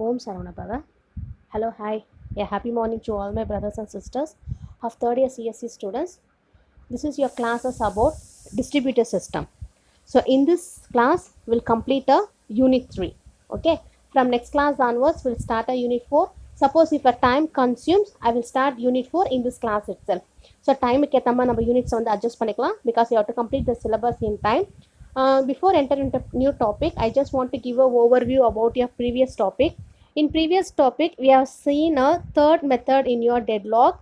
Om Saravana. Hello, hi. A happy morning to all my brothers and sisters of third year CSC students. This is your classes about distributed system. So in this class, we'll complete a unit 3. Okay. From next class onwards, we'll start a unit 4. Suppose if a time consumes, I will start unit 4 in this class itself. So time கேத்தமா நம்ம units வந்து adjust பண்ணிக்கலாம் because you have to complete the syllabus in time. Before entering into new topic, I just want to give a overview about your previous topic. In previous topic, we have seen a third method in your deadlock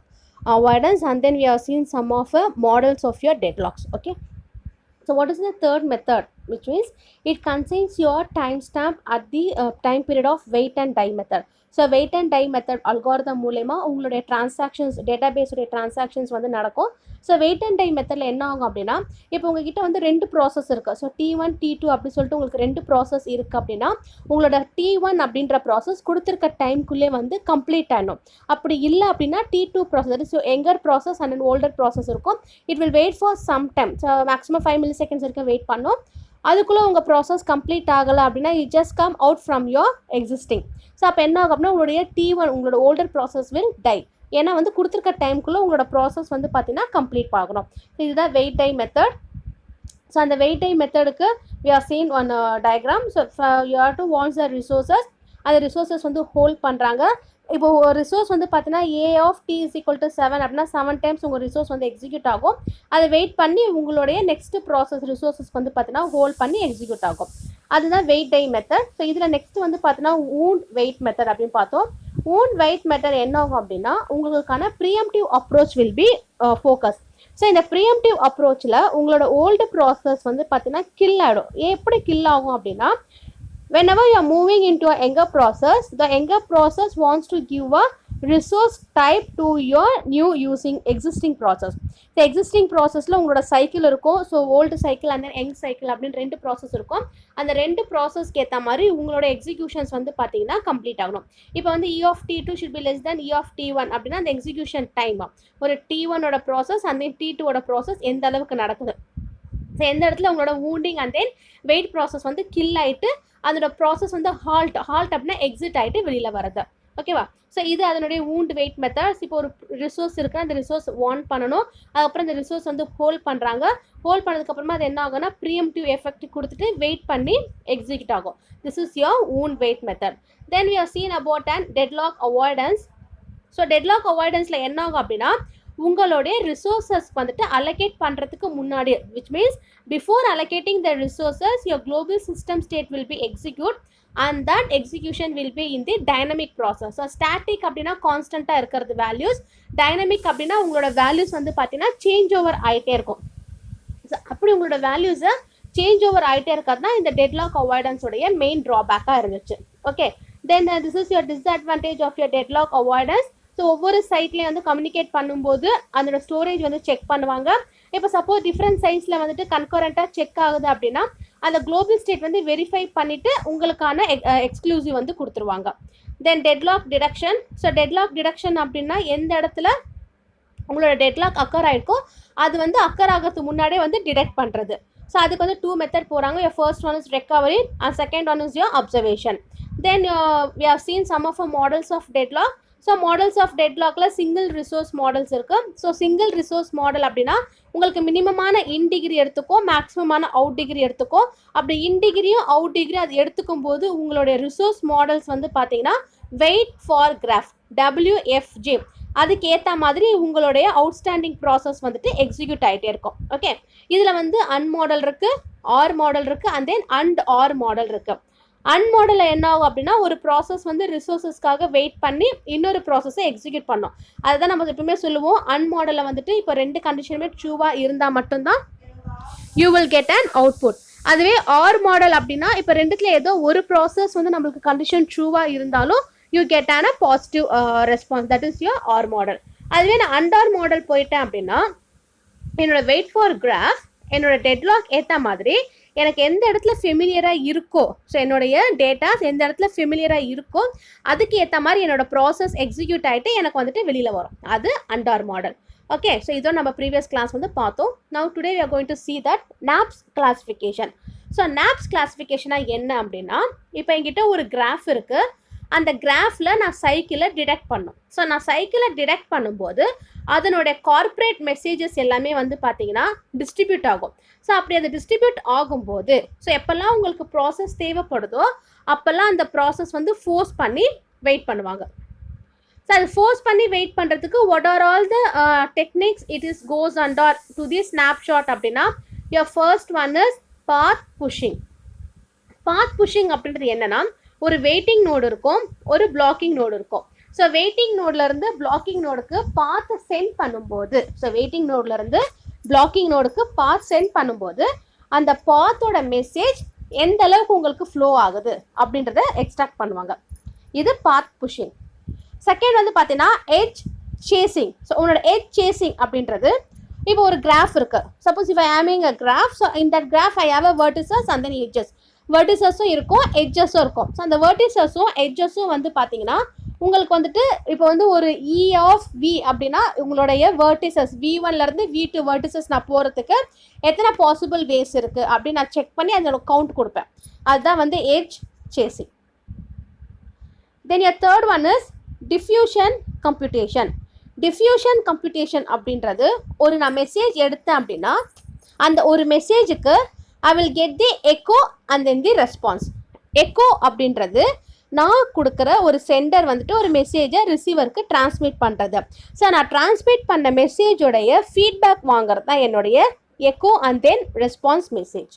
avoidance, and then we have seen some of the models of your deadlocks. Okay. So what is the third method? Which means it contains your timestamp at the time period of wait and die method. So wait and die method algorithm மூலமா உங்களுடைய transactions database உடைய transactions வந்து நடக்கும். So wait and tie மெத்தடில் என்ன ஆகும் அப்படின்னா, இப்போ உங்ககிட்ட வந்து 2 ப்ராசஸ் இருக்குது. ஸோ T1 T2 அப்படி சொல்லிட்டு உங்களுக்கு 2 ப்ராசஸ் இருக்குது அப்படின்னா, உங்களோட T1 அப்படின்ற ப்ராசஸ் கொடுத்துருக்க டைம்குள்ளே வந்து கம்ப்ளீட் ஆகணும். அப்படி இல்லை அப்படின்னா T2 process, so younger process and older process இருக்கும். It will wait for some time. So maximum 5 milliseconds வரைக்கும் வெயிட் பண்ணோம். அதுக்குள்ளே உங்கள் ப்ராசஸ் கம்ப்ளீட் ஆகலை அப்படின்னா it just come out from your existing. ஸோ அப்போ என்ன ஆகும் அப்படின்னா, உங்களுடைய T1 உங்களோட ஓல்டர் ப்ராசஸ் வில் டை. ஏன்னா வந்து கொடுத்துருக்க டைமுக்குள்ளே உங்களோட ப்ராசஸ் வந்து பார்த்தீங்கன்னா கம்ப்ளீட் ஆகணும். இதுதான் வெயிட் டை மெத்தட். ஸோ அந்த வெயிட் டை மெத்தடுக்கு we have seen one diagram. So you have to want the resources. அந்த ரிசோர்ஸஸ் வந்து ஹோல்ட் பண்ணுறாங்க. இப்போ ஒரு ரிசோர்ஸ் வந்து பார்த்தீங்கன்னா A of T is equal to 7 அப்படின்னா 7 times உங்கள் ரிசோர்ஸ் வந்து எக்ஸிக்யூட் ஆகும். அதை வெயிட் பண்ணி உங்களுடைய நெக்ஸ்ட் ப்ராசஸ் ரிசோர்ஸஸ் வந்து பார்த்தீங்கன்னா ஹோல்ட் பண்ணி எக்ஸிக்யூட் ஆகும். அதுதான் வெயிட் டை மெத்தட். ஸோ இதில் நெக்ஸ்ட் வந்து பார்த்தீங்கன்னா wound வெயிட் மெத்தட் அப்படின்னு பார்த்தோம். wound வெயிட் மெத்தட் என்ன ஆகும் அப்படின்னா, உங்களுக்கான pre-emptive approach will be focus. So இந்த ப்ரீஎம்டிவ் அப்ரோச்சில் உங்களோட ஓல்டு ப்ராசஸ் வந்து பார்த்தீங்கன்னா கில் ஆகிடும். எப்படி கில் ஆகும் அப்படின்னா, whenever you are moving into a younger process, the younger process wants to give a resource type to your new using existing process. The existing processல உங்களோட cycle இருக்கும். So old cycle and young cycle அப்படின்னு 2 process இருக்கும். அந்த 2 ப்ராசஸ்க்கு ஏற்ற மாதிரி உங்களோட executions வந்து பார்த்தீங்கன்னா கம்ப்ளீட் ஆகணும். இப்போ வந்து E of T2 should be less than E of T1 அப்படின்னா அந்த எக்ஸிக்யூஷன் டைம் ஒரு T1ஓட ப்ராசஸ் அண்ட் தென் T2ஓட ப்ராசஸ் எந்த அளவுக்கு நடக்குது. ஸோ எந்த இடத்துல உங்களோட வூண்டிங் அண்ட் தென் வெயிட் ப்ராசஸ் வந்து கில் ஆகிட்டு அதோட ப்ராசஸ் வந்து ஹால்ட் அப்படின்னா எக்ஸிட் ஆகிட்டு வெளியில் வருது. ஓகேவா? ஸோ இது அதனுடைய வூண்ட் வெயிட் மெத்தட்ஸ். இப்போ ஒரு ரிசோர்ஸ் இருக்குது, அந்த ரிசோர்ஸ் வான் பண்ணணும். அதுக்கப்புறம் அந்த ரிசோர்ஸ் வந்து ஹோல்ட் பண்ணுறாங்க. ஹோல்ட் பண்ணதுக்கப்புறமா அது என்ன ஆகும்னா ப்ரீஎம்டிவ் எஃபெக்ட் கொடுத்துட்டு வெயிட் பண்ணி எக்ஸிக்யூட் ஆகும். This is your wound wait method. Then we have seen about an deadlock avoidance. So deadlock அவாய்டன்ஸில் என்ன ஆகும் அப்படின்னா, உங்களுடைய ரிசோர்ஸஸ் வந்துட்டு அலோகேட் பண்ணுறதுக்கு முன்னாடி, which means before allocating the resources your global system state will be execute and that execution will be in the dynamic process. So static அப்படின்னா கான்ஸ்டண்ட்டாக இருக்கிறது வேல்யூஸ், டைனமிக் அப்படின்னா உங்களோட வேல்யூஸ் வந்து பார்த்தீங்கன்னா சேஞ்ச் ஓவர் ஆகிட்டே இருக்கும். ஸோ அப்படி உங்களோட வேல்யூஸை சேஞ்ச் ஓவர் ஆகிட்டே இருக்கிறது தான் இந்த டெட்லாக் அவாய்டன்ஸோடைய மெயின் ட்ராபேக்காக இருந்துச்சு. Okay, then this is your disadvantage of your deadlock avoidance. So ஒவ்வொரு சைட்லேயும் வந்து கம்யூனிகேட் பண்ணும்போது அதோட ஸ்டோரேஜ் வந்து செக் பண்ணுவாங்க. இப்போ சப்போஸ் டிஃப்ரெண்ட் சைட்ஸில் வந்துட்டு கன்கரண்ட்டாக செக் ஆகுது அப்படின்னா அந்த குளோபல் ஸ்டேட் வந்து வெரிஃபை பண்ணிவிட்டு உங்களுக்கான எக்ஸ்க்ளூசிவ் வந்து கொடுத்துருவாங்க. Then deadlock detection. So deadlock detection அப்படின்னா எந்த இடத்துல உங்களோட டெட்லாக் அக்கர் ஆகிருக்கோ அது வந்து அக்கர் ஆகிறதுக்கு முன்னாடியே வந்து டிடெக்ட் பண்ணுறது. ஸோ அதுக்கு வந்து 2 மெத்தட் போகிறாங்க. Your first one is recovery and second one is your observation. Then we have seen some of the models of deadlock. So models of டெட்லாக்ல சிங்கிள் ரிசோர்ஸ் மாடல்ஸ் இருக்குது. So single resource model அப்படின்னா உங்களுக்கு மினிமமான இன் degree எடுத்துக்கோ, மேக்ஸிமமான out degree எடுத்துக்கோ. அப்படி இன் டிகிரியும் out degree அது எடுத்துக்கும் போது உங்களுடைய ரிசோர்ஸ் மாடல்ஸ் வந்து பார்த்தீங்கன்னா வெயிட் ஃபார் கிராஃப் WFG அதுக்கு ஏற்ற மாதிரி உங்களுடைய அவுட்ஸ்டாண்டிங் ப்ராசஸ் வந்துட்டு எக்ஸிக்யூட் ஆகிட்டே இருக்கும். ஓகே, இதில் வந்து அன்மாடல் இருக்குது, ஆர் மாடல் இருக்குது and then and or model இருக்குது. அன்மாடலில் என்ன ஆகும் அப்படின்னா, ஒரு ப்ராசஸ் வந்து ரிசோர்ஸஸ்க்காக வெயிட் பண்ணி இன்னொரு ப்ராசஸை எக்ஸிக்யூட் பண்ணோம். அதுதான் நம்ம எப்பவுமே சொல்லுவோம், அன்மாடலில் வந்துட்டு இப்போ 2 கண்டிஷனுமே ட்ரூவாக இருந்தால் மட்டும்தான் you will get an output. அதுவே ஆர் மாடல் அப்படின்னா இப்போ 2த்துல ஏதோ ஒரு ப்ராசஸ் வந்து நம்மளுக்கு கண்டிஷன் ட்ரூவாக இருந்தாலும் you get an a positive response, that is your or model. அதுவே நான் அண்டார் மாடல் போயிட்டேன் அப்படின்னா என்னோட வெயிட் ஃபார் கிராஃப் என்னோட டெட்லாக் ஏற்ற மாதிரி எனக்கு எந்த இடத்துல ஃபெமிலியராக இருக்கோ, ஸோ என்னுடைய டேட்டாஸ் எந்த இடத்துல ஃபெமிலியராக இருக்கோ அதுக்கு ஏற்ற மாதிரி என்னோட ப்ராசஸ் எக்ஸிக்யூட் ஆகிட்டு எனக்கு வந்துட்டு வெளியில் வரும். அது அண்டார் மாடல். ஓகே, ஸோ இதோ நம்ம ப்ரீவியஸ் கிளாஸ் வந்து பார்த்தோம். Now today we are going to see that NAPS classification. So NAPS கிளாஸிஃபிகேஷனாக என்ன அப்படின்னா, இப்போ என்கிட்ட ஒரு கிராஃப் இருக்குது. அந்த கிராஃபில் நான் சைக்கிளை டிடெக்ட் பண்ணும். ஸோ நான் சைக்கிளை டிடெக்ட் பண்ணும்போது அதனுடைய கார்ப்பரேட் மெசேஜஸ் எல்லாமே வந்து பார்த்தீங்கன்னா டிஸ்ட்ரிபியூட் ஆகும். ஸோ அப்படி அது டிஸ்ட்ரிபியூட் ஆகும்போது ஸோ எப்போல்லாம் உங்களுக்கு ப்ராசஸ் தேவைப்படுதோ அப்போல்லாம் அந்த ப்ராசஸ் வந்து ஃபோர்ஸ் பண்ணி வெயிட் பண்ணுவாங்க. ஸோ அது ஃபோர்ஸ் பண்ணி வெயிட் பண்ணுறதுக்கு what are all the techniques it is goes under to the snapshot அப்படின்னா your first one is path pushing. Path pushing அப்படின்றது என்னன்னா ஒரு வெயிட்டிங் நோடு இருக்கும், ஒரு பிளாக்கிங் நோடு இருக்கும். ஸோ வெயிட்டிங் நோட்லேருந்து பிளாக்கிங் நோடுக்கு பாத்தை சென்ட் பண்ணும்போது வெயிட்டிங் நோட்லேருந்து பிளாக்கிங் நோடுக்கு பாத் சென்ட் பண்ணும்போது அந்த பாத்தோட மெசேஜ் எந்த அளவுக்கு உங்களுக்கு ஃப்ளோ ஆகுது அப்படின்றத எக்ஸ்ட்ராக்ட் பண்ணுவாங்க. இது பாத் புஷிங். செகண்ட் வந்து பார்த்தீங்கன்னா எட்ஜ் சேசிங். ஸோ உன்னோட எட்ஜ் சேசிங் அப்படின்றது இப்போ ஒரு கிராஃப் இருக்கு. Suppose if I having a graph, so in that graph I have a vertices and then edges. வெர்டிசஸும் இருக்கும், எட்ஜஸும் இருக்கும். ஸோ அந்த வெர்டிசஸும் எட்ஜஸும் வந்து பார்த்தீங்கன்னா உங்களுக்கு வந்துட்டு இப்போ வந்து ஒரு இ ஆஃப் வி அப்படின்னா உங்களுடைய வெர்டிசஸ் V1லேருந்து V2 வெர்டிசஸ் நான் போகிறதுக்கு எத்தனை பாசிபிள் வேஸ் இருக்குது அப்படின்னு நான் செக் பண்ணி அதோட கவுண்ட் கொடுப்பேன். அதுதான் வந்து edge chasing. Then your third one is diffusion computation. diffusion computation அப்படின்றது ஒரு நான் மெசேஜ் எடுத்தேன் அப்படின்னா அந்த ஒரு மெசேஜுக்கு I will get the echo and then the response. echo அப்படின்றது நான் கொடுக்குற ஒரு சென்டர் வந்துட்டு ஒரு மெசேஜை ரிசீவருக்கு டிரான்ஸ்மிட் பண்ணுறது. ஸோ நான் டிரான்ஸ்மிட் பண்ண மெசேஜோடைய ஃபீட்பேக் வாங்குறது தான் என்னுடைய echo and then response message.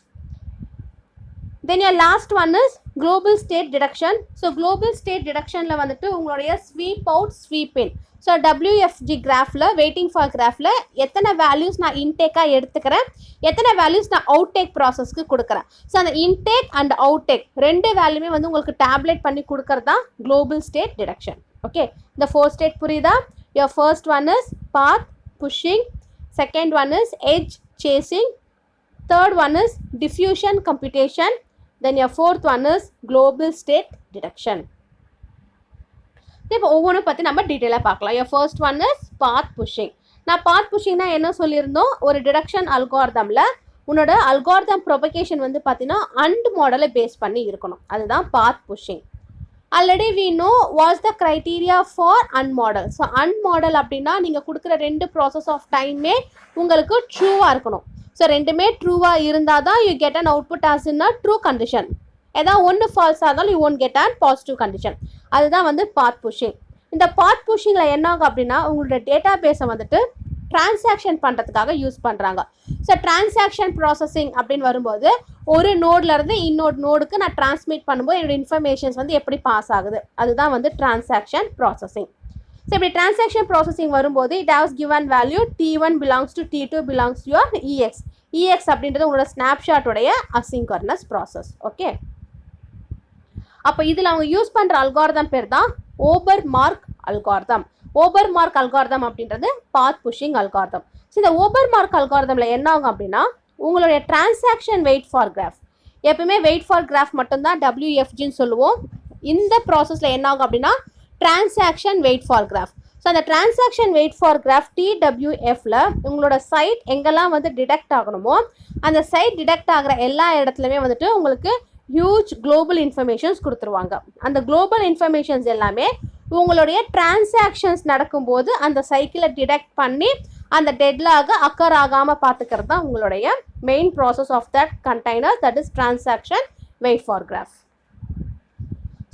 Then your last one is global state detection. So global state டிடக்ஷனில் வந்துட்டு உங்களுடைய sweep out sweep in. So WFG கிராஃபில் வெயிட்டிங் ஃபார் கிராஃபில் எத்தனை வேல்யூஸ் நான் இன்டேக்காக எடுத்துக்கிறேன், எத்தனை வேல்யூஸ் நான் அவுட்டேக் ப்ராசஸ்க்கு கொடுக்குறேன். ஸோ அந்த இன்டேக் அண்ட் அவுட்டேக் ரெண்டு வேல்யூமே வந்து உங்களுக்கு டேப்லெட் பண்ணி கொடுக்கறது தான் குளோபல் ஸ்டேட் டிடக்ஷன். ஓகே, இந்த 4 ஸ்டேட் புரியுதா? Your first one is path pushing, second one is edge chasing, third one is diffusion computation, then your fourth one is global state detection. இப்போ ஒவ்வொன்றும் பற்றி நம்ம டீட்டெயிலாக பார்க்கலாம். your first one is path pushing. நான் path pushingனா என்ன சொல்லியிருந்தோம், ஒரு டிடக்ஷன் அல்காரிதமில் உன்னோட அல்காரிதம் ப்ரொபகேஷன் வந்து பார்த்தீங்கன்னா அண்ட் மாடலை பேஸ் பண்ணி இருக்கணும். அதுதான் path pushing. Already we know what's the criteria for and model. So and model அப்படின்னா நீங்கள் கொடுக்குற ரெண்டு ப்ராசஸ் ஆஃப் டைமே உங்களுக்கு ட்ரூவாக இருக்கணும். ஸோ ரெண்டுமே ட்ரூவாக இருந்தால் தான் you get an output as in a true condition. ஏதாவது ஒன்று ஃபால்ஸ் ஆனாலும் you won't get an positive condition. அதுதான் வந்து பாத் புஷிங். இந்த பாத் புஷிங்கில் என்ன ஆகும் அப்படின்னா உங்களோட டேட்டா பேஸை வந்துட்டு டிரான்சாக்ஷன் பண்ணுறதுக்காக யூஸ் பண்ணுறாங்க. ஸோ டிரான்சாக்ஷன் ப்ராசஸிங் அப்படின்னு வரும்போது ஒரு நோட்லேருந்து இன்னொரு நோடுக்கு நான் டிரான்ஸ்மிட் பண்ணும்போது என்னோட இன்ஃபர்மேஷன்ஸ் வந்து எப்படி பாஸ் ஆகுது, அதுதான் வந்து டிரான்சாக்ஷன் ப்ராசஸிங். ஸோ இப்படி டிரான்சாக்ஷன் ப்ராசஸிங் வரும்போது it has given value T1 belongs to T2 belongs to your EX. EX அப்படின்றது உங்களோட ஸ்னாப்ஷாட்டோடைய அசிங்கர்னஸ் ப்ராசஸ். ஓகே, அப்போ இதில் அவங்க யூஸ் பண்ணுற அல்காரிதம் பேர் தான் ஓபர்மார்க் அல்காரிதம். ஓபர்மார்க் அல்காரிதம் அப்படின்றது பாத் புஷிங் அல்காரிதம். ஸோ இந்த ஓபர்மார்க் அல்காரிதமில் என்ன ஆகும் அப்படின்னா உங்களுடைய டிரான்சாக்ஷன் வெயிட் ஃபார் கிராஃப், எப்பவுமே வெயிட் ஃபார் கிராஃப் மட்டும்தான் WFGன்னு சொல்லுவோம். இந்த ப்ராசஸில் என்ன ஆகும் அப்படின்னா transaction wait for graph. So அந்த டிரான்சாக்ஷன் வெயிட் ஃபார் கிராஃப் TWFல உங்களோட சைட் எங்கெல்லாம் வந்து டிடெக்ட் ஆகணுமோ அந்த சைட் டிடெக்ட் ஆகிற எல்லா இடத்துலையுமே வந்துட்டு உங்களுக்கு ஹியூஜ் குளோபல் இன்ஃபர்மேஷன்ஸ் கொடுத்துருவாங்க. அந்த குளோபல் இன்ஃபர்மேஷன்ஸ் எல்லாமே உங்களுடைய டிரான்சாக்ஷன்ஸ் நடக்கும்போது அந்த சைக்கிளை டிடெக்ட் பண்ணி அந்த டெட்லாக அக்கர் ஆகாமல் பார்த்துக்கிறது தான் உங்களுடைய main process of that container, that is transaction wait for graph.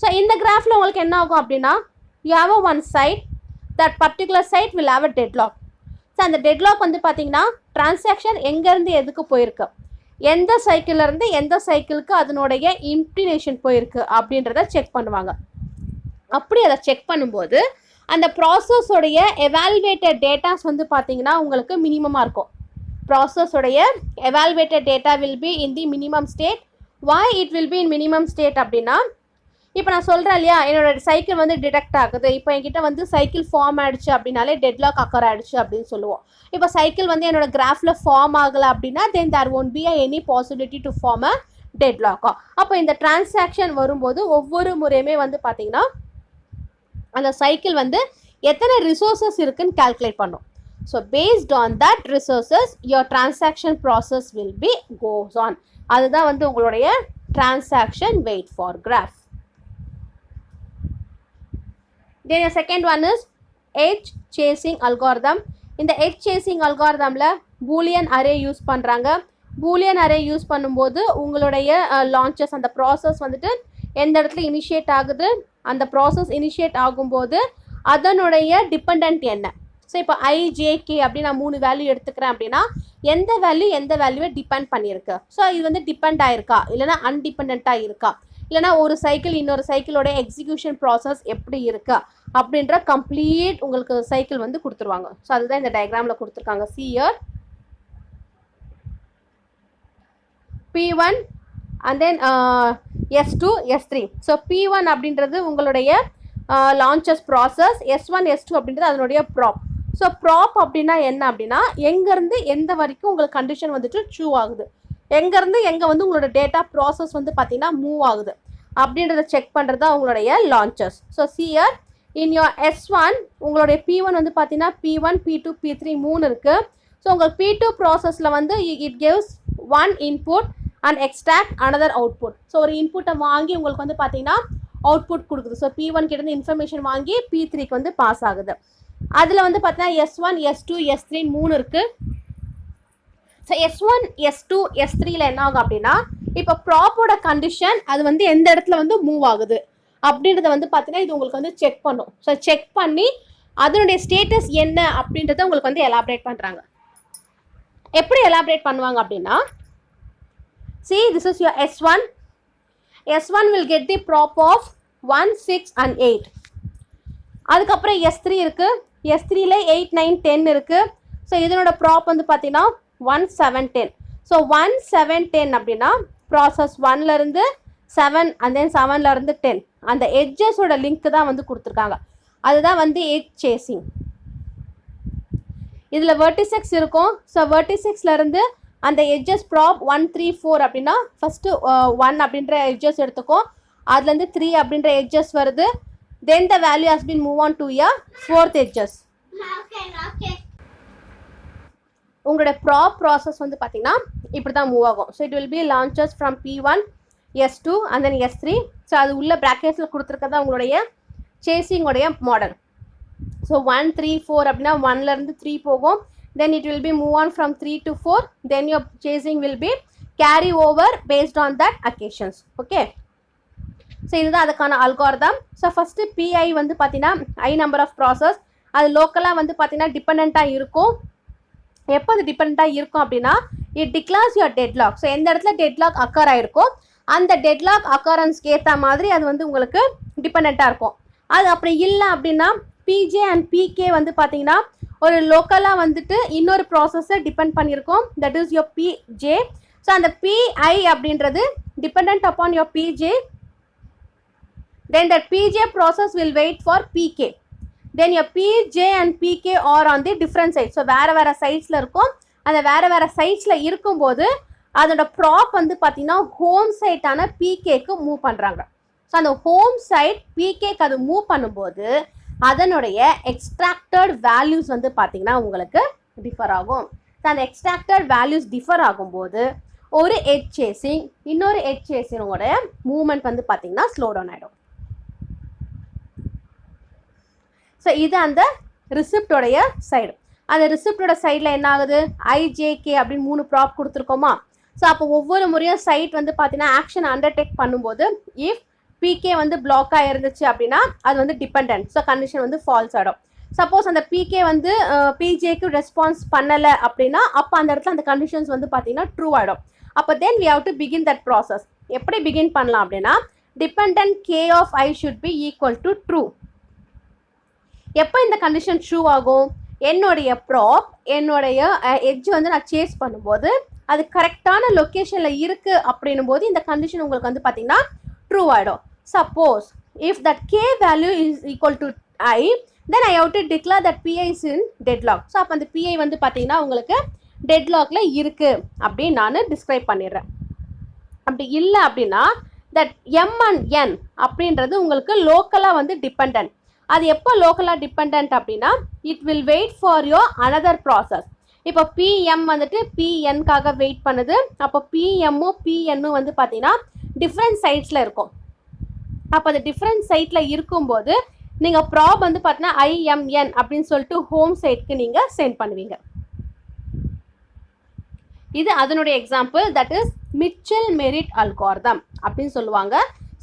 So இந்த கிராஃபில் உங்களுக்கு என்ன ஆகும் அப்படின்னா you have a one site, that particular site will have a deadlock. So அந்த டெட்லாக் வந்து பார்த்தீங்கன்னா டிரான்சாக்ஷன் எங்கேருந்து எதுக்கு போயிருக்கு, எந்த சைக்கிள்லேருந்து எந்த சைக்கிளுக்கு அதனுடைய இம்ப்ளினேஷன் போயிருக்கு அப்படின்றத செக் பண்ணுவாங்க. அப்படி அதை செக் பண்ணும்போது அந்த ப்ராசஸோடைய எவால்வேட்டட் டேட்டாஸ் வந்து பார்த்தீங்கன்னா உங்களுக்கு மினிமமாக இருக்கும். ப்ராசஸோடைய evaluated data will be in the minimum state. Why it will be in minimum state அப்படின்னா இப்போ நான் சொல்கிறேன் இல்லையா, என்னோட சைக்கிள் வந்து டிடெக்ட் ஆகுது, இப்போ என்கிட்ட வந்து சைக்கிள் ஃபார்ம் ஆகிடுச்சு அப்படின்னாலே டெட்லாக் அக்கர் ஆகிடுச்சு அப்படின்னு சொல்லுவோம். இப்போ சைக்கிள் வந்து என்னோட கிராஃபில் ஃபார்ம் ஆகலை அப்படின்னா then there won't be any possibility to form a டெட்லாக்கா. அப்போ இந்த டிரான்சாக்ஷன் வரும்போது ஒவ்வொரு முறையுமே வந்து பார்த்தீங்கன்னா அந்த சைக்கிள் வந்து எத்தனை ரிசோர்ஸஸ் இருக்குன்னு கால்குலேட் பண்ணும். So based on that resources your transaction process will be goes on. அதுதான் வந்து உங்களுடைய transaction wait for graph. Then the second one is edge chasing algorithm. இந்த edge chasing algorithmல boolean array use பண்ணுறாங்க. boolean array use பண்ணும்போது உங்களுடைய launches அந்த process வந்துட்டு எந்த இடத்துல இனிஷியேட் ஆகுது, அந்த ப்ராசஸ் இனிஷியேட் ஆகும்போது அதனுடைய டிபெண்ட் என்ன. ஸோ இப்போ ஐஜேகே அப்படின்னு நான் 3 வேல்யூ எடுத்துக்கிறேன் அப்படின்னா எந்த வேல்யூவை டிபெண்ட் பண்ணியிருக்கு. ஸோ இது வந்து டிபெண்ட் ஆயிருக்கா இல்லைனா அன்டிபெண்ட்டாக இருக்கா, இல்லைனா ஒரு சைக்கிள் இன்னொரு சைக்கிளோட எக்ஸிக்யூஷன் ப்ராசஸ் எப்படி இருக்கா அப்படின்ற கம்ப்ளீட் உங்களுக்கு சைக்கிள் வந்து கொடுத்துருவாங்க. ஸோ அதுதான் இந்த டயக்ராமில் கொடுத்துருக்காங்க. Shear P1 and then S2 S3. So P1 அப்படின்றது உங்களுடைய launches ப்ராசஸ், S1 S2 அப்படின்றது அதனுடைய ப்ராப். ஸோ ப்ராப் அப்படின்னா என்ன அப்படின்னா எங்கேருந்து எந்த வரைக்கும் உங்களுக்கு கண்டிஷன் வந்துட்டு ட்ரூ ஆகுது, எங்கேருந்து எங்கே வந்து உங்களோட டேட்டா ப்ராசஸ் வந்து பார்த்தீங்கன்னா மூவ் ஆகுது அப்படின்றத செக் பண்ணுறது தான் உங்களுடைய launches. So shear in your S1 உங்களுடைய P1 வந்து பார்த்தீங்கன்னா P1 P2 P3 3 இருக்குது. ஸோ உங்களுக்கு P2 ப்ராசஸில் வந்து it gives one input and extract another output. So ஒரு இன்புட்டை வாங்கி உங்களுக்கு வந்து பார்த்தீங்கன்னா அவுட்புட் கொடுக்குது. ஸோ P1 கிட்டேருந்து இன்ஃபர்மேஷன் வாங்கி P3க்கு வந்து பாஸ் ஆகுது. அதில் வந்து பார்த்தீங்கன்னா S1 S2 S3 3 இருக்குது. ஸோ S1 S2 S3ல என்ன ஆகும் அப்படின்னா இப்போ ப்ராப்போட கண்டிஷன் அது வந்து எந்த இடத்துல வந்து மூவ் ஆகுது அப்படின்றத வந்து பார்த்தீங்கன்னா இது உங்களுக்கு வந்து செக் பண்ணும். ஸோ செக் பண்ணி அதனுடைய ஸ்டேட்டஸ் என்ன அப்படின்றத உங்களுக்கு வந்து எலாபரேட் பண்ணுறாங்க. எப்படி எலாபரேட் பண்ணுவாங்க அப்படின்னா see this is your S1. S1 will get the prop of 1 6 and 8. அதுக்கப்புறம் S3 இருக்குது. S3ல 8 9 10 இருக்குது. ஸோ இதனோட ப்ராப் வந்து பார்த்தீங்கன்னா 1 7 10. ஸோ 1 7 10 அப்படின்னா ப்ராசஸ் 1லேருந்து 7 அண்ட் தென் 7லேருந்து 10 அந்த எட்ஜஸோட லிங்க் தான் வந்து கொடுத்துருக்காங்க. அதுதான் வந்து எட்ஜ் சேசிங். இதில் வெர்டிசெக்ஸ் இருக்கும். ஸோ வெர்டிசெக்ஸ்லேருந்து அந்த எட்ஜஸ் ப்ராப் 1 3 4 அப்படின்னா ஃபஸ்ட்டு 1 அப்படின்ற எட்ஜஸ் எடுத்துக்கும், அதுலேருந்து 3 அப்படின்ற எட்ஜஸ் வருது. Then the value has been move on to a 4th edges. உங்களோட ப்ராப் ப்ராசஸ் வந்து பார்த்தீங்கன்னா இப்படி தான் மூவ் ஆகும். So it will B launches from P1 S2 and then S3. So அது உள்ள ப்ராக்கெட்ஸில் கொடுத்துருக்கதான் உங்களுடைய சேசிங்கோடைய மாடல். ஸோ 1 3 4 அப்படின்னா 1லேருந்து 3 போகும். Then it will be move on from 3 to 4. Then your chasing will be carry over based on that occasions. Okay. So இதுதான் அதுக்கான algorithm. So first PI வந்து பார்த்தீங்கன்னா I number of process. அது லோக்கலாக வந்து பார்த்தீங்கன்னா டிபெண்ட்டாக இருக்கும். எப்போ அது டிபெண்ட்டாக இருக்கும் அப்படின்னா it declares your deadlock. So எந்த இடத்துல டெட்லாக் அக்கர் ஆகிருக்கோ அந்த டெட்லாக் அக்கரன்ஸ்க்கு ஏற்ற மாதிரி அது வந்து உங்களுக்கு டிபெண்ட்டாக இருக்கும். அது அப்படி இல்லை அப்படின்னா PJ அண்ட் PK வந்து பார்த்தீங்கன்னா ஒரு லோக்கலாக வந்துட்டு இன்னொரு ப்ராசஸை டிபெண்ட் பண்ணியிருக்கோம். That is your PJ. So அந்த PI அப்படின்றது depend upon your PJ. Then that PJ process will wait for PK. Then your PJ and PK are on the different sites. So வேறு சைட்ஸில் இருக்கும். அந்த வேறு சைட்ஸில் இருக்கும்போது அதோட ப்ராப் வந்து பார்த்தீங்கன்னா ஹோம் சைட்டான PKக்கு மூவ் பண்ணுறாங்க. ஸோ அந்த ஹோம் சைட் PKக்கு அது மூவ் பண்ணும்போது அதனுடைய எக்ஸ்ட்ராக்டட் வேல்யூஸ் வந்து பார்த்தீங்கன்னா உங்களுக்கு டிஃபர் ஆகும். ஸோ அந்த எக்ஸ்ட்ராக்டட் வேல்யூஸ் டிஃபர் ஆகும்போது ஒரு எட்ஜ் சேசிங் இன்னொரு எட்ஜ் சேசிங்கோட மூவ்மெண்ட் வந்து பார்த்தீங்கன்னா ஸ்லோ டவுன் ஆகிடும். ஸோ இது அந்த ரிசிப்டோடைய சைடு. அந்த ரிசிப்டோட சைடில் என்ன ஆகுது, IJK அப்படின்னு 3 ப்ராப் கொடுத்துருக்கோமா. ஸோ அப்போ ஒவ்வொரு முறையும் சைட் வந்து பார்த்தீங்கன்னா ஆக்ஷன் அண்டர்டேக் பண்ணும்போது இஃப் PK வந்து பிளாக்காக இருந்துச்சு அப்படின்னா அது வந்து டிபெண்ட். ஸோ கண்டிஷன் வந்து ஃபால்ஸ் ஆகிடும். சப்போஸ் அந்த PK வந்து PJக்கு ரெஸ்பான்ஸ் பண்ணலை அப்படின்னா அப்போ அந்த இடத்துல அந்த கண்டிஷன்ஸ் வந்து பார்த்தீங்கன்னா ட்ரூ ஆகிடும். அப்போ then we have to begin that process. எப்படி பிகின் பண்ணலாம் அப்படின்னா dependent K of I should be equal to true. எப்போ இந்த கண்டிஷன் ட்ரூ ஆகும், என்னுடைய ப்ராப் என்னுடைய எட்ஜ் வந்து நான் சேஸ் பண்ணும்போது அது கரெக்டான லொக்கேஷனில் இருக்குது அப்படின்னும் போது இந்த கண்டிஷன் உங்களுக்கு வந்து பார்த்தீங்கன்னா ட்ரூ ஆகிடும். Suppose if that K value is equal to I, then I have to declare that PI is in deadlock. So அப்போ அந்த PI வந்து பார்த்தீங்கன்னா உங்களுக்கு டெட்லாக்ல இருக்குது அப்படின்னு நான் டிஸ்கிரைப் பண்ணிடுறேன். அப்படி இல்லை அப்படின்னா தட் M and N அப்படின்றது உங்களுக்கு லோக்கலாக வந்து டிபெண்ட். அது எப்போ லோக்கலாக டிபெண்ட் அப்படின்னா it will wait for your another process. இப்போ PM வந்துட்டு PNக்காக வெயிட் பண்ணுது. அப்போ PMமும் PNனும் வந்து பார்த்தீங்கன்னா டிஃப்ரெண்ட் சைட்ஸில் இருக்கும். அப்போ அந்த டிஃப்ரெண்ட் சைட்டில் இருக்கும்போது நீங்கள் ப்ராப் வந்து பார்த்தீங்கன்னா IMN அப்படின்னு சொல்லிட்டு ஹோம் சைட்க்கு நீங்கள் சென்ட் பண்ணுவீங்க. இது அதனுடைய example, that is Mitchell merit algorithm அப்படின்னு சொல்லுவாங்க.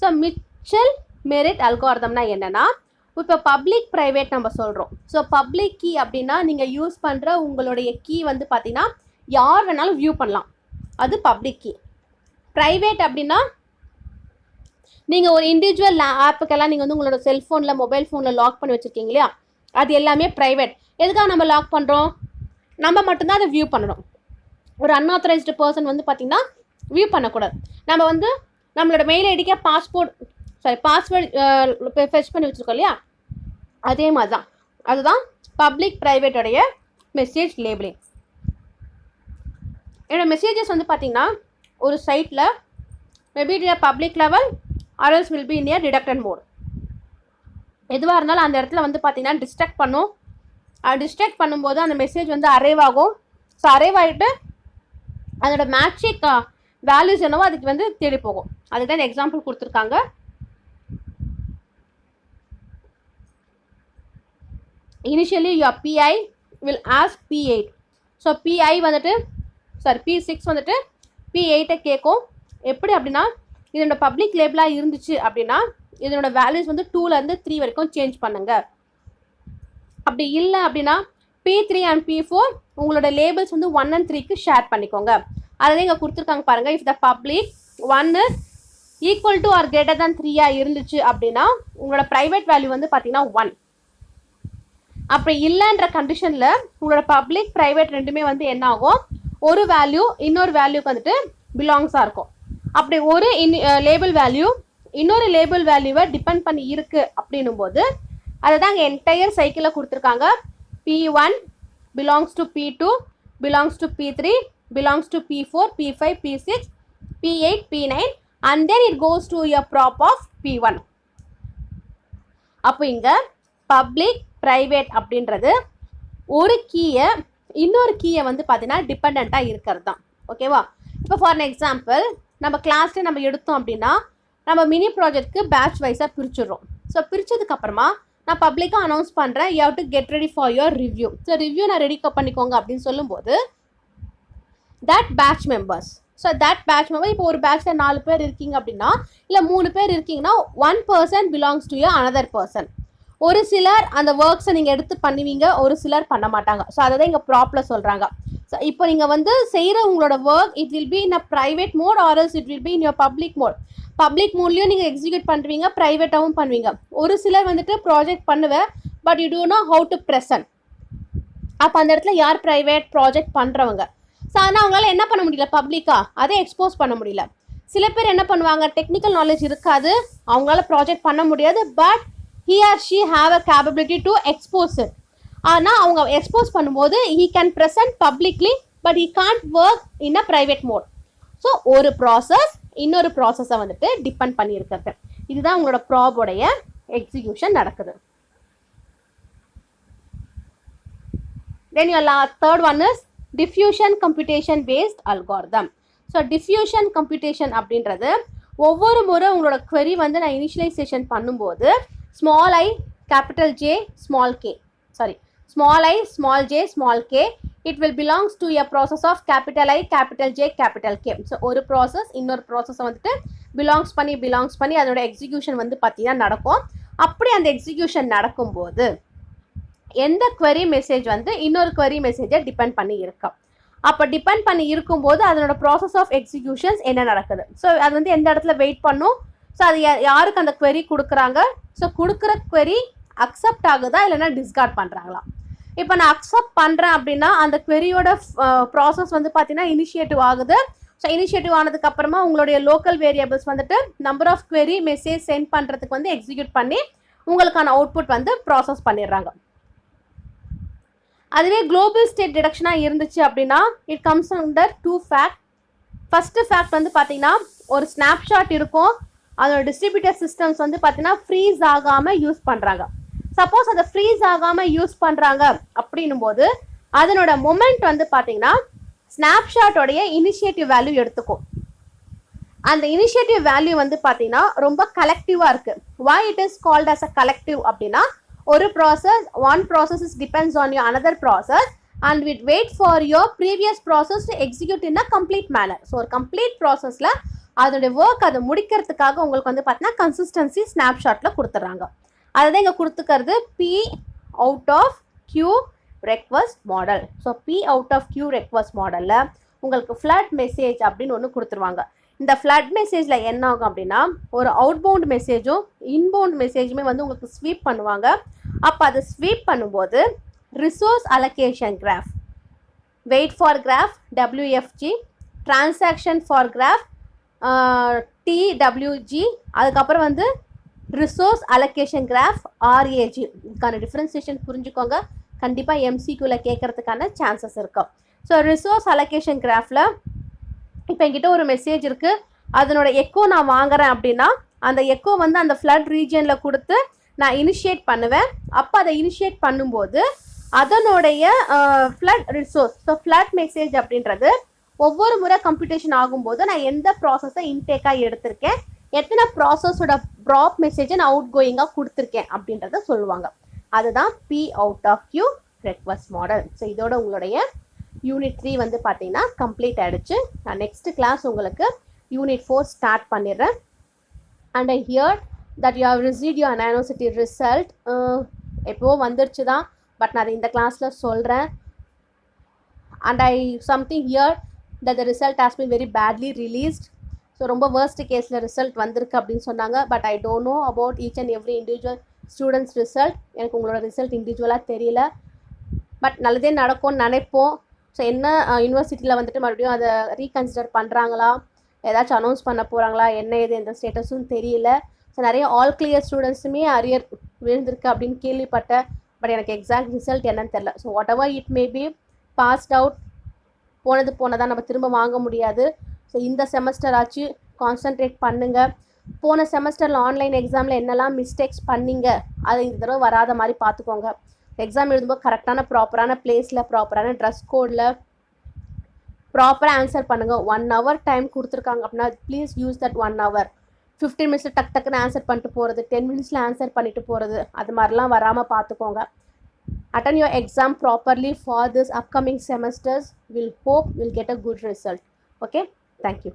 ஸோ மிச்சல் மெரிட் அல்காரிதம்னா என்னன்னா, இப்போ பப்ளிக் ப்ரைவேட் நம்ம சொல்கிறோம். ஸோ பப்ளிக் கீ அப்படின்னா நீங்கள் யூஸ் பண்ணுற உங்களுடைய கீ வந்து பார்த்தீங்கன்னா யார் வேணாலும் வியூ பண்ணலாம், அது பப்ளிக் கீ. ப்ரைவேட் அப்படின்னா நீங்கள் ஒரு இண்டிவிஜுவல் ஆப்புக்கெல்லாம் நீங்கள் வந்து உங்களோட செல்ஃபோனில் மொபைல் ஃபோனில் லாக் பண்ணி வச்சுருக்கீங்க இல்லையா, அது எல்லாமே ப்ரைவேட். எதுக்காக நம்ம லாக் பண்ணுறோம்? நம்ம மட்டும்தான் அதை வியூ பண்ணணும். ஒரு அன்ஆத்தரைஸ்டு பர்சன் வந்து பார்த்திங்கன்னா வியூ பண்ணக்கூடாது. நம்ம வந்து நம்மளோட மெயில் ஐடிக்கே பாஸ்வேர்டு ஃபெச் பண்ணி வச்சுருக்கோம் இல்லையா, அதே மாதிரி தான். அதுதான் பப்ளிக் ப்ரைவேட்டோடைய மெசேஜ் லேபிளிங். என்னோடய மெசேஜஸ் வந்து பார்த்திங்கன்னா ஒரு சைட்டில் maybe public level or else will be in a detected mode. எதுவாக இருந்தாலும் அந்த இடத்துல வந்து பார்த்திங்கன்னா டிஸ்ட்ராக்ட் பண்ணும். டிஸ்ட்ராக்ட் பண்ணும்போது அந்த மெசேஜ் வந்து அரைவ் ஆகும். ஸோ அரைவ் ஆகிட்டு அதோட மேட்சிக் வேல்யூஸ் என்னவோ அதுக்கு வந்து தேடி போகும். அதுதான் இந்த எக்ஸாம்பிள் கொடுத்துருக்காங்க. Initially your PI will ask P8. So PI வந்துட்டு P6 வந்துட்டு P8 கேட்கும். எப்படி அப்படின்னா, இதனோட பப்ளிக் லேபிளாக இருந்துச்சு அப்படின்னா இதனோட வேல்யூஸ் வந்து 2லேருந்து 3 வரைக்கும் சேஞ்ச் பண்ணுங்க. அப்படி இல்லை அப்படின்னா P3 அண்ட் P4 உங்களோட லேபிள்ஸ் வந்து 1 and 3க்கு ஷேர் பண்ணிக்கோங்க. அதை இங்கே கொடுத்துருக்காங்க பாருங்கள். If the public 1 is equal to or greater than 3 இருந்துச்சு அப்படின்னா உங்களோட ப்ரைவேட் வேல்யூ வந்து பார்த்தீங்கன்னா 1. அப்படி இல்லைன்ற கண்டிஷனில் உங்களோட பப்ளிக் ப்ரைவேட் ரெண்டுமே வந்து என்ன ஆகும், ஒரு வேல்யூ இன்னொரு வேல்யூக்கு வந்துட்டு பிலாங்ஸாக இருக்கும். அப்படி ஒரு லேபிள் வேல்யூ இன்னொரு லேபிள் வேல்யூவை டிபெண்ட் பண்ணி இருக்குது அப்படின்னும் போது அதை தான் இங்கே என்டையர் சைக்கிளில் கொடுத்துருக்காங்க. P1 belongs to P2 belongs to P3 belongs to P4 P5 P6 P8 P9 and then it goes to a prop of P1. அப்போ இங்கே பப்ளிக் ப்ரைவேட் அப்படின்றது ஒரு கீயை இன்னொரு கீயை வந்து பார்த்தீங்கன்னா டிபெண்ட்டாக இருக்கிறது தான். ஓகேவா? இப்போ ஃபார் அன் எக்ஸாம்பிள் நம்ம கிளாஸ்லேயே நம்ம எடுத்தோம் அப்படின்னா நம்ம மினி ப்ராஜெக்ட்க்கு பேட்ச் வைஸாக பிரிச்சுடுறோம். ஸோ பிரித்ததுக்கப்புறமா நான் பப்ளிக்காக அனௌன்ஸ் பண்ணுறேன், you have to get ready for your review. So review நான் ரெடி பண்ணிக்கோங்க அப்படின்னு சொல்லும்போது that batch members, so that batch member, இப்போ ஒரு பேட்ச்சில் 4 பேர் இருக்கீங்க அப்படின்னா இல்லை 3 பேர் இருக்கீங்கன்னா 1 person belongs to another person. ஒரு சிலர் அந்த ஒர்க்ஸை நீங்கள் எடுத்து பண்ணுவீங்க, ஒரு சிலர் பண்ண மாட்டாங்க. ஸோ அதை தான் இங்கே ப்ராப்பில் சொல்கிறாங்க. ஸோ இப்போ நீங்கள் வந்து செய்கிற உங்களோட work it will be in a private mode or else it will be in your public mode. Public மோட்லேயும் நீங்கள் எக்ஸிக்யூட் பண்ணுவீங்க, ப்ரைவேட்டாகவும் பண்ணுவீங்க. ஒரு சிலர் வந்துட்டு ப்ராஜெக்ட் பண்ணுவேன் but you don't know how to present. அப்போ அந்த இடத்துல யார் ப்ரைவேட் ப்ராஜெக்ட் பண்ணுறவங்க. ஸோ ஆனால் அவங்களால என்ன பண்ண முடியல, பப்ளிக்காக அதை எக்ஸ்போஸ் பண்ண முடியல. சில பேர் என்ன பண்ணுவாங்க, டெக்னிக்கல் நாலேஜ் இருக்காது, அவங்களால ப்ராஜெக்ட் பண்ண முடியாது, but he or she have a capability to expose it. ஆனால் அவங்க எக்ஸ்போஸ் பண்ணும்போது he can present publicly but he can't work in a private mode. So ஒரு ப்ராசஸ் இன்னொரு ப்ராசஸை வந்துட்டு டிபெண்ட் பண்ணி இருக்கிறது. இதுதான் உங்களோட ப்ராபோடைய எக்ஸிக்யூஷன் நடக்குது. Then your third one is diffusion computation based algorithm. So diffusion computation அப்படின்றது ஒவ்வொரு முறை உங்களோட query வந்து நான் இனிஷியலைசேஷன் பண்ணும்போது small I capital J small k, sorry, small I small j small k, it will belongs to a process of capital I capital J capital K. So ஒரு process இன்னொரு ப்ராசஸை வந்துட்டு பிலாங்ஸ் பண்ணி அதோட execution வந்து பார்த்தீங்கன்னா நடக்கும். அப்படி அந்த எக்ஸிக்யூஷன் நடக்கும்போது எந்த query மெசேஜ் வந்து இன்னொரு query மெசேஜை டிபெண்ட் பண்ணி இருக்கும். அப்போ டிபெண்ட் பண்ணி இருக்கும்போது அதனோட ப்ராசஸ் ஆஃப் எக்ஸிக்யூஷன்ஸ் என்ன நடக்குது, ஸோ அது வந்து எந்த இடத்துல வெயிட் பண்ணும், ஸோ அது யாருக்கு அந்த query கொடுக்குறாங்க, ஸோ கொடுக்குற query அக்செப்ட் ஆகுதா இல்லைன்னா டிஸ்கார்ட் பண்ணுறாங்களா. இப்போ நான் அக்செப்ட் பண்ணுறேன் அப்படின்னா அந்த queryயோட ப்ராசஸ் வந்து பார்த்தீங்கன்னா இனிஷியேட்டிவ் ஆகுது. ஸோ இனிஷியேட்டிவ் ஆனதுக்கப்புறமா உங்களுடைய லோக்கல் வேரியபிள்ஸ் வந்துட்டு number of query message sent பண்ணுறதுக்கு வந்து எக்ஸிக்யூட் பண்ணி உங்களுக்கான அவுட்புட் வந்து ப்ராசஸ் பண்ணிடுறாங்க. அதுவே குளோபல் ஸ்டேட் டிடக்ஷனாக இருந்துச்சு அப்படின்னா it comes under 2 fact. First fact வந்து பார்த்தீங்கன்னா ஒரு ஸ்னாப்ஷாட் இருக்கும், அதோட டிஸ்ட்ரிபியூட்டர் சிஸ்டம்ஸ் வந்து பார்த்தீங்கன்னா ஃப்ரீஸ் ஆகாமல் யூஸ் பண்ணுறாங்க. சப்போஸ் அதை ஃப்ரீஸ் ஆகாமல் யூஸ் பண்ணுறாங்க அப்படின்னும் போது அதனோட மொமெண்ட் வந்து பார்த்தீங்கன்னா ஸ்னாப்ஷாட்டோடைய இனிஷியேட்டிவ் வேல்யூ எடுத்துக்கும். அந்த இனிஷியேட்டிவ் வேல்யூ வந்து பார்த்தீங்கன்னா ரொம்ப கலெக்டிவாக இருக்குது. why it is called as a collective அப்படின்னா ஒரு process one process is depends on your another process and we wait for your previous process to execute in a complete manner. So ஒரு complete ப்ராசஸில் அதோடைய work அதை முடிக்கிறதுக்காக உங்களுக்கு வந்து பார்த்தீங்கன்னா consistency ஸ்னாப்ஷாட்டில் கொடுத்துட்றாங்க. அதை தான் இங்கே கொடுத்துக்கிறது P out of Q request model. So P out of Q request மாடலில் உங்களுக்கு ஃப்ளட் மெசேஜ் அப்படின்னு ஒன்று கொடுத்துருவாங்க. இந்த ஃப்ளட் மெசேஜில் என்ன ஆகும் அப்படின்னா ஒரு அவுட்பவுண்ட் மெசேஜும் இன்பவுண்ட் மெசேஜுமே வந்து உங்களுக்கு ஸ்வீப் பண்ணுவாங்க. அப்போ அதை ஸ்வீப் பண்ணும்போது resource allocation graph, wait for graph WFG, transaction for graph TWG, அதுக்கப்புறம் வந்து ரிசோர்ஸ் அலோகேஷன் கிராஃப் RAG. இதுக்கான டிஃப்ரென்சியேஷன் புரிஞ்சுக்கோங்க, கண்டிப்பாக MCQவில் கேட்கறதுக்கான சான்சஸ் இருக்கும். ஸோ ரிசோர்ஸ் அலோகேஷன் கிராஃபில் இப்போ என்கிட்ட ஒரு மெசேஜ் இருக்குது, அதனோட எக்கோ நான் வாங்குறேன் அப்படின்னா அந்த எக்கோ வந்து அந்த ஃப்ளட் ரீஜியனில் கொடுத்து நான் இனிஷியேட் பண்ணுவேன். அப்போ அதை இனிஷியேட் பண்ணும்போது அதனுடைய flood resource, so flood message அப்படின்றது ஒவ்வொரு முறை கம்ப்யூட்டேஷன் ஆகும்போது நான் எந்த ப்ராசஸை இன்டேக்காக எடுத்திருக்கேன், எத்தனை ப்ராசஸோட ப்ராப் மெசேஜை நான் அவுட் கோயிங்காக கொடுத்துருக்கேன் அப்படின்றத சொல்லுவாங்க. அதுதான் P out of Q request model. So இதோட உங்களுடைய யூனிட் 3 வந்து பார்த்தீங்கன்னா கம்ப்ளீட் ஆகிடுச்சு. நான் நெக்ஸ்ட் கிளாஸ் உங்களுக்கு யூனிட் 4 ஸ்டார்ட் பண்ணிடுறேன். And I hear that you have received your நானோசிட்டி ரிசல்ட். எப்போவோ வந்துருச்சு தான், பட் நான் இந்த கிளாஸில் சொல்கிறேன். And I something hear that the result has been very badly released. So ரொம்ப வேர்ஸ்ட் கேஸில் ரிசல்ட் வந்திருக்கு அப்படின்னு சொன்னாங்க. But I don't know about each and every individual students result. எனக்கு உங்களோட ரிசல்ட் இண்டிவிஜுவலாக தெரியல, பட் நல்லதே நடக்கும்னு நினைப்போம். ஸோ என்ன யூனிவர்சிட்டியில் வந்துட்டு மறுபடியும் அதை ரீகன்சிடர் பண்ணுறாங்களா, ஏதாச்சும் அனௌன்ஸ் பண்ண போகிறாங்களா, என்ன ஏது எந்த ஸ்டேட்டஸும் தெரியல. ஸோ நிறைய ஆல் கிளியர் ஸ்டூடெண்ட்ஸுமே அரியர் விழுந்திருக்கு அப்படின்னு கேள்விப்பட்டேன். பட் எனக்கு எக்ஸாக்ட் ரிசல்ட் என்னன்னு தெரில. So whatever it may be, passed out போனதான் நம்ம திரும்ப வாங்க முடியாது. ஸோ இந்த செமஸ்டர் ஆச்சு கான்சன்ட்ரேட் பண்ணுங்கள். போன செமஸ்டரில் ஆன்லைன் எக்ஸாமில் என்னெல்லாம் மிஸ்டேக்ஸ் பண்ணிங்க அதை இந்த தடவை வராத மாதிரி பார்த்துக்கோங்க. எக்ஸாம் எழுதும்போது கரெக்டான ப்ராப்பரான பிளேஸில் ப்ராப்பரான ட்ரெஸ் கோடில் ப்ராப்பராக ஆன்சர் பண்ணுங்கள். 1 hour டைம் கொடுத்துருக்காங்க அப்படின்னா please use that 1 hour. 15 minutes டக்குன்னு ஆன்சர் பண்ணிட்டு போகிறது, 10 minutes ஆன்சர் பண்ணிட்டு போகிறது, அது மாதிரிலாம் வராமல் பார்த்துக்கோங்க. Attend your exam properly for this upcoming semesters. We'll hope we'll get a good result. Okay, thank you.